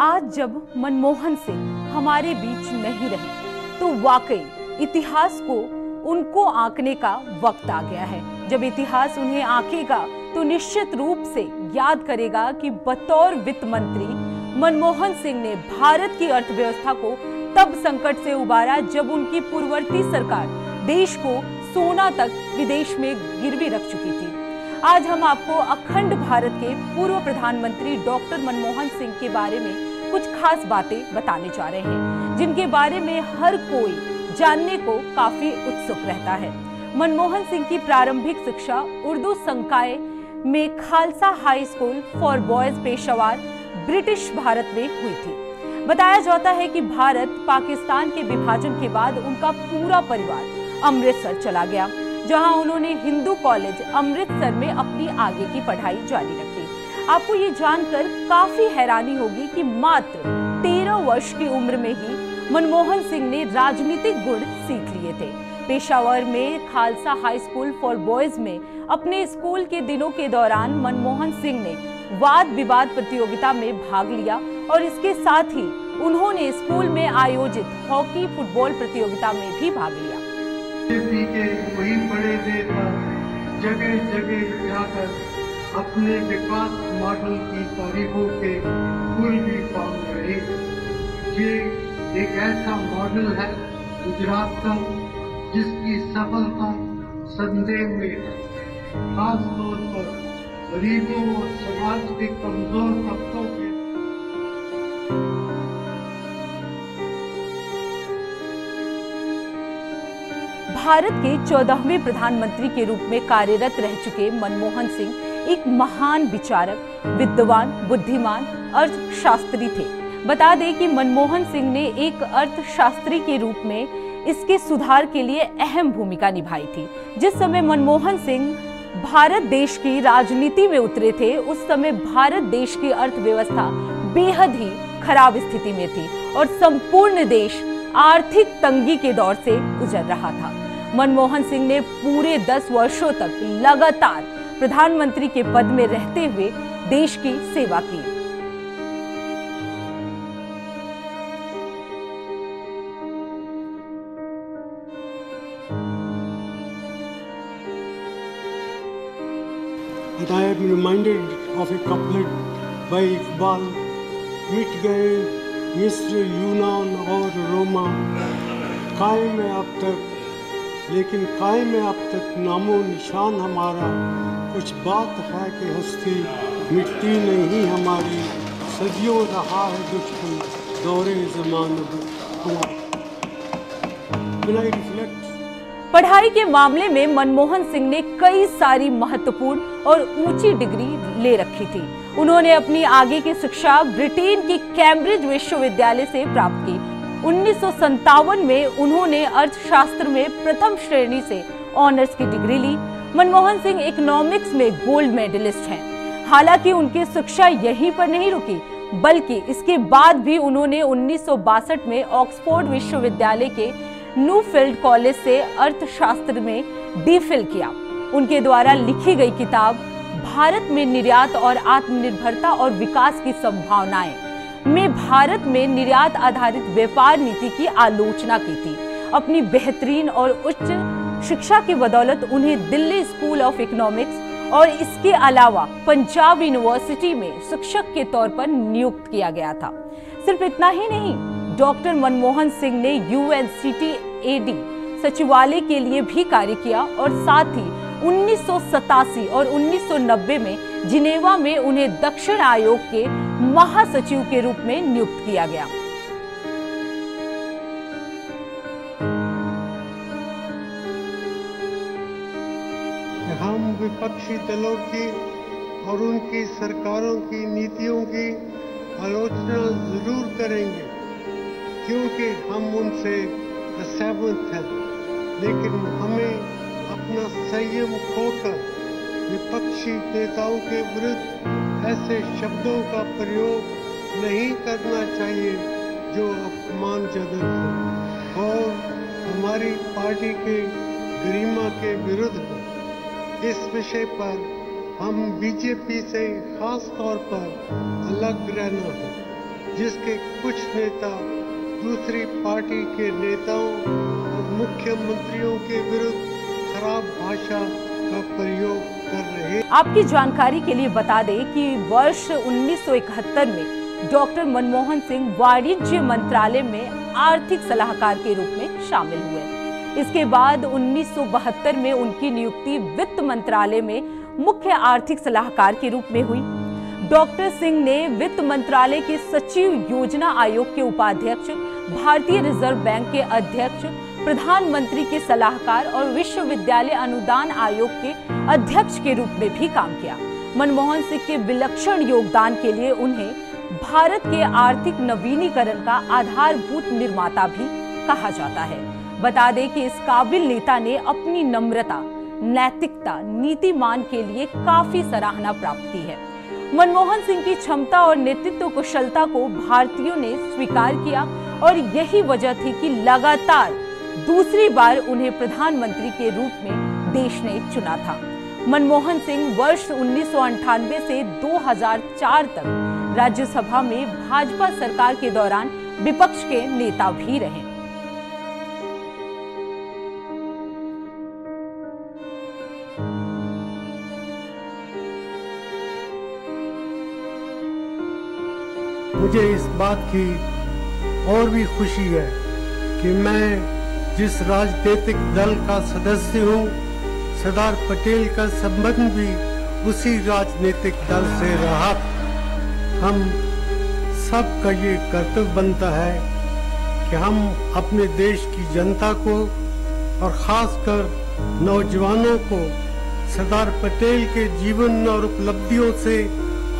आज जब मनमोहन सिंह हमारे बीच नहीं रहे तो वाकई इतिहास को उनको आंकने का वक्त आ गया है। जब इतिहास उन्हें आंकेगा तो निश्चित रूप से याद करेगा कि बतौर वित्त मंत्री मनमोहन सिंह ने भारत की अर्थव्यवस्था को तब संकट से उबारा जब उनकी पूर्ववर्ती सरकार देश को सोना तक विदेश में गिरवी रख चुकी थी। आज हम आपको अखंड भारत के पूर्व प्रधानमंत्री डॉक्टर मनमोहन सिंह के बारे में कुछ खास बातें बताने जा रहे हैं, जिनके बारे में हर कोई जानने को काफी उत्सुक रहता है। मनमोहन सिंह की प्रारंभिक शिक्षा उर्दू संकाय में Khalsa high school for boys Peshawar British Bharat में हुई थी। बताया जाता है कि भारत पाकिस्तान के विभाजन के बाद उनका पूरा परिवार अमृतसर चला गया, जहां उन्होंने हिंदू कॉलेज अमृतसर में अपनी आगे की पढ़ाई जारी रखी। आपको ये जानकर काफी हैरानी होगी कि मात्र 13 वर्ष की उम्र में ही मनमोहन सिंह ने राजनीतिक गुण सीख लिए थे। पेशावर में Khalsa high school for boys में अपने स्कूल के दिनों के दौरान मनमोहन सिंह ने वाद विवाद प्रतियोगिता में भाग लिया और इसके साथ ही उन्होंने स्कूल में आयोजित हॉकी फुटबॉल प्रतियोगिता में भी भाग लिया। वही बड़े नेता जगह जगह जाकर अपने विकास मॉडल की तारीफों के फूल भी पाम रहे। ये एक ऐसा मॉडल है गुजरात का जिसकी सफलता संदेह में है। खास तौर पर गरीबों और समाज के कमजोर तबकों के भारत के 14वें प्रधानमंत्री के रूप में कार्यरत रह चुके मनमोहन सिंह एक महान विचारक, विद्वान, बुद्धिमान अर्थशास्त्री थे। बता दें कि मनमोहन सिंह ने एक अर्थशास्त्री के रूप में इसके सुधार के लिए अहम भूमिका निभाई थी। जिस समय मनमोहन सिंह भारत देश की राजनीति में उतरे थे, उस समय भारत देश की अर्थव्यवस्था बेहद ही खराब स्थिति में थी और संपूर्ण देश आर्थिक तंगी के दौर से गुजर रहा था। मनमोहन सिंह ने पूरे 10 वर्षों तक लगातार प्रधानमंत्री के पद में रहते हुए देश की सेवा की। And I am reminded of a couplet by Iqbal, मिट गए मिस्र, यूनान और रोमा, कायम है अब तक लेकिन कायम है अब तक नामो निशान हमारा। कुछ बात है कि हस्ती मिटती नहीं हमारी, सदियों रहा है दुश्मन दौरे ज़माने हुआ। पढ़ाई के मामले में मनमोहन सिंह ने कई सारी महत्वपूर्ण और ऊंची डिग्री ले रखी थी। उन्होंने अपनी आगे की शिक्षा ब्रिटेन की कैम्ब्रिज विश्वविद्यालय से प्राप्त की। 1957 में उन्होंने अर्थशास्त्र में प्रथम श्रेणी से ऑनर्स की डिग्री ली। मनमोहन सिंह इकोनॉमिक्स में गोल्ड मेडलिस्ट हैं। हालांकि उनकी शिक्षा यहीं पर नहीं रुकी, बल्कि इसके बाद भी उन्होंने 1962 में ऑक्सफोर्ड विश्वविद्यालय के न्यूफील्ड कॉलेज से अर्थशास्त्र में डीफिल किया। उनके द्वारा लिखी गई किताब भारत में निर्यात और आत्मनिर्भरता और विकास की संभावनाएं में भारत में निर्यात आधारित व्यापार नीति की आलोचना की थी। अपनी बेहतरीन और उच्च शिक्षा की बदौलत उन्हें दिल्ली स्कूल ऑफ इकोनॉमिक्स और इसके अलावा पंजाब यूनिवर्सिटी में शिक्षक के तौर पर नियुक्त किया गया था। सिर्फ इतना ही नहीं, डॉक्टर मनमोहन सिंह ने UNCTAD सचिवालय के लिए भी कार्य किया और साथ ही 1987 और 1990 में जिनेवा में उन्हें दक्षिण आयोग के महासचिव के रूप में नियुक्त किया गया। हम विपक्षी दलों की और उनकी सरकारों की नीतियों की आलोचना जरूर करेंगे, क्योंकि हम उनसे असहमत हैं, लेकिन हमें अपना संयम खोकर विपक्षी नेताओं के विरुद्ध ऐसे शब्दों का प्रयोग नहीं करना चाहिए जो अपमानजनक हो और हमारी पार्टी के गरिमा के विरुद्ध हो। इस विषय पर हम बीजेपी से खास तौर पर अलग रहना है। जिसके कुछ नेता दूसरी पार्टी के नेताओं और मुख्यमंत्रियों के विरुद्ध खराब भाषा का प्रयोग कर रहे। आपकी जानकारी के लिए बता दें कि वर्ष 1971 में डॉक्टर मनमोहन सिंह वाणिज्य मंत्रालय में आर्थिक सलाहकार के रूप में शामिल हुए। इसके बाद 1972 में उनकी नियुक्ति वित्त मंत्रालय में मुख्य आर्थिक सलाहकार के रूप में हुई। डॉक्टर सिंह ने वित्त मंत्रालय के सचिव, योजना आयोग के उपाध्यक्ष, भारतीय रिजर्व बैंक के अध्यक्ष, प्रधानमंत्री के सलाहकार और विश्वविद्यालय अनुदान आयोग के अध्यक्ष के रूप में भी काम किया। मनमोहन सिंह के विलक्षण योगदान के लिए उन्हें भारत के आर्थिक नवीनीकरण का आधारभूत निर्माता भी कहा जाता है। बता दें कि इस काबिल नेता ने अपनी नम्रता, नैतिकता, नीतिमान के लिए काफी सराहना प्राप्त की है। मनमोहन सिंह की क्षमता और नेतृत्व कुशलता को भारतीयों ने स्वीकार किया और यही वजह थी कि लगातार दूसरी बार उन्हें प्रधानमंत्री के रूप में देश ने चुना था। मनमोहन सिंह वर्ष 1998 से 2004 तक राज्यसभा में भाजपा सरकार के दौरान विपक्ष के नेता भी रहे। मुझे इस बात की और भी खुशी है कि मैं जिस राजनीतिक दल का सदस्य हूँ, सरदार पटेल का संबंध भी उसी राजनीतिक दल से रहा। हम सबका ये कर्तव्य बनता है कि हम अपने देश की जनता को और खासकर नौजवानों को सरदार पटेल के जीवन और उपलब्धियों से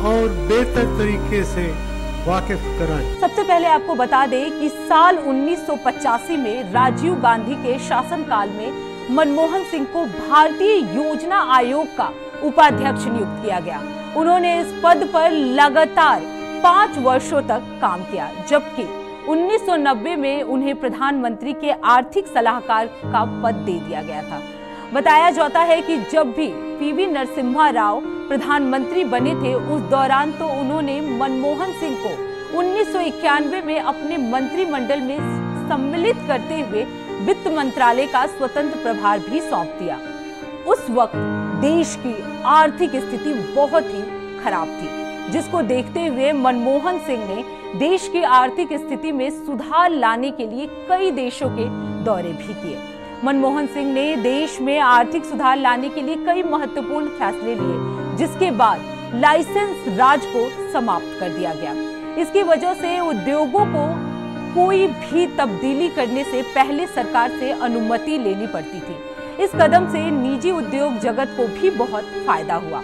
और बेहतर तरीके से वाकिफ कराएं। सबसे पहले आपको बता दें कि साल 1985 में राजीव गांधी के शासनकाल में मनमोहन सिंह को भारतीय योजना आयोग का उपाध्यक्ष नियुक्त किया गया। उन्होंने इस पद पर लगातार 5 वर्षों तक काम किया, जबकि 1990 में उन्हें प्रधानमंत्री के आर्थिक सलाहकार का पद दे दिया गया था। बताया जाता है कि जब भी पीवी नरसिम्हा राव प्रधानमंत्री बने थे, उस दौरान तो उन्होंने मनमोहन सिंह को 1991 में अपने मंत्रिमंडल में सम्मिलित करते हुए वित्त मंत्रालय का स्वतंत्र प्रभार भी सौंप दिया। उस वक्त देश की आर्थिक स्थिति बहुत ही खराब थी, जिसको देखते हुए मनमोहन सिंह ने देश की आर्थिक स्थिति में सुधार लाने के लिए कई देशों के दौरे भी किए। मनमोहन सिंह ने देश में आर्थिक सुधार लाने के लिए कई महत्वपूर्ण फैसले लिए, जिसके बाद लाइसेंस राज को समाप्त कर दिया गया। इसकी वजह से उद्योगों को कोई भी तब्दीली करने से पहले सरकार से अनुमति लेनी पड़ती थी। इस कदम से निजी उद्योग जगत को भी बहुत फायदा हुआ।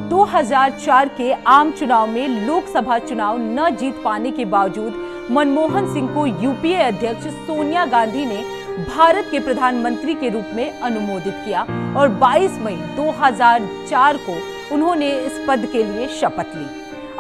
दो 2004 के आम चुनाव में लोकसभा चुनाव न जीत पाने के बावजूद मनमोहन सिंह को यूपीए अध्यक्ष सोनिया गांधी ने भारत के प्रधानमंत्री के रूप में अनुमोदित किया और 22 मई 2004 को उन्होंने इस पद के लिए शपथ ली।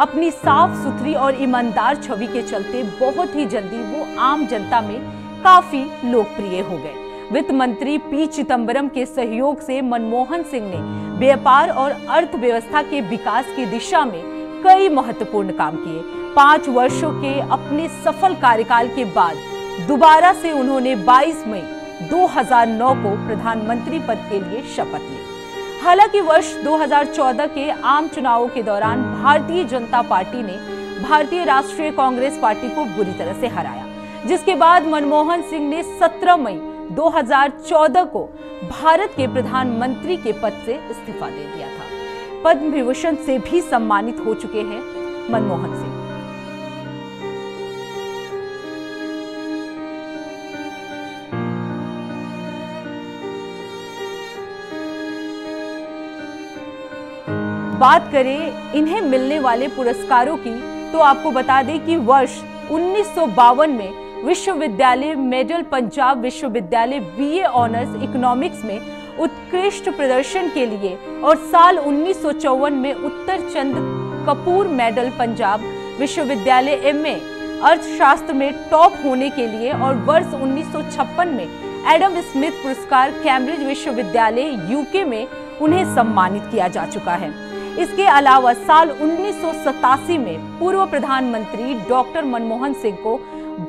अपनी साफ सुथरी और ईमानदार छवि के चलते बहुत ही जल्दी वो आम जनता में काफी लोकप्रिय हो गए। वित्त मंत्री पी चिदंबरम के सहयोग से मनमोहन सिंह ने व्यापार और अर्थव्यवस्था के विकास की दिशा में कई महत्वपूर्ण काम किए। 5 वर्षों के अपने सफल कार्यकाल के बाद दोबारा से उन्होंने 22 मई 2009 को प्रधानमंत्री पद के लिए शपथ ली। हालांकि वर्ष 2014 के आम चुनावों के दौरान भारतीय जनता पार्टी ने भारतीय राष्ट्रीय कांग्रेस पार्टी को बुरी तरह से हराया, जिसके बाद मनमोहन सिंह ने 17 मई 2014 को भारत के प्रधानमंत्री के पद से इस्तीफा दे दिया था। पद्म विभूषण से भी सम्मानित हो चुके हैं मनमोहन सिंह। बात करें इन्हें मिलने वाले पुरस्कारों की, तो आपको बता दें कि वर्ष 1952 में विश्वविद्यालय मेडल पंजाब विश्वविद्यालय बीए ऑनर्स इकोनॉमिक्स में उत्कृष्ट प्रदर्शन के लिए और साल 1954 में उत्तरचंद कपूर मेडल पंजाब विश्वविद्यालय एमए अर्थशास्त्र में टॉप होने के लिए और वर्ष 1956 में एडम स्मिथ पुरस्कार कैम्ब्रिज विश्वविद्यालय यूके में उन्हें सम्मानित किया जा चुका है। इसके अलावा साल 1987 में पूर्व प्रधानमंत्री डॉक्टर मनमोहन सिंह को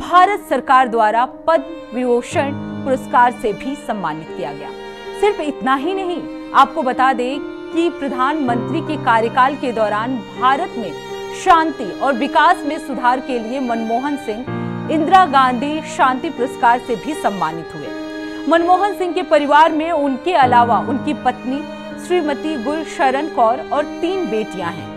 भारत सरकार द्वारा पद्म विभूषण पुरस्कार से भी सम्मानित किया गया। सिर्फ इतना ही नहीं, आपको बता दें कि प्रधानमंत्री के कार्यकाल के दौरान भारत में शांति और विकास में सुधार के लिए मनमोहन सिंह इंदिरा गांधी शांति पुरस्कार से भी सम्मानित हुए। मनमोहन सिंह के परिवार में उनके अलावा उनकी पत्नी श्रीमती गुलशरण कौर और 3 बेटियां हैं।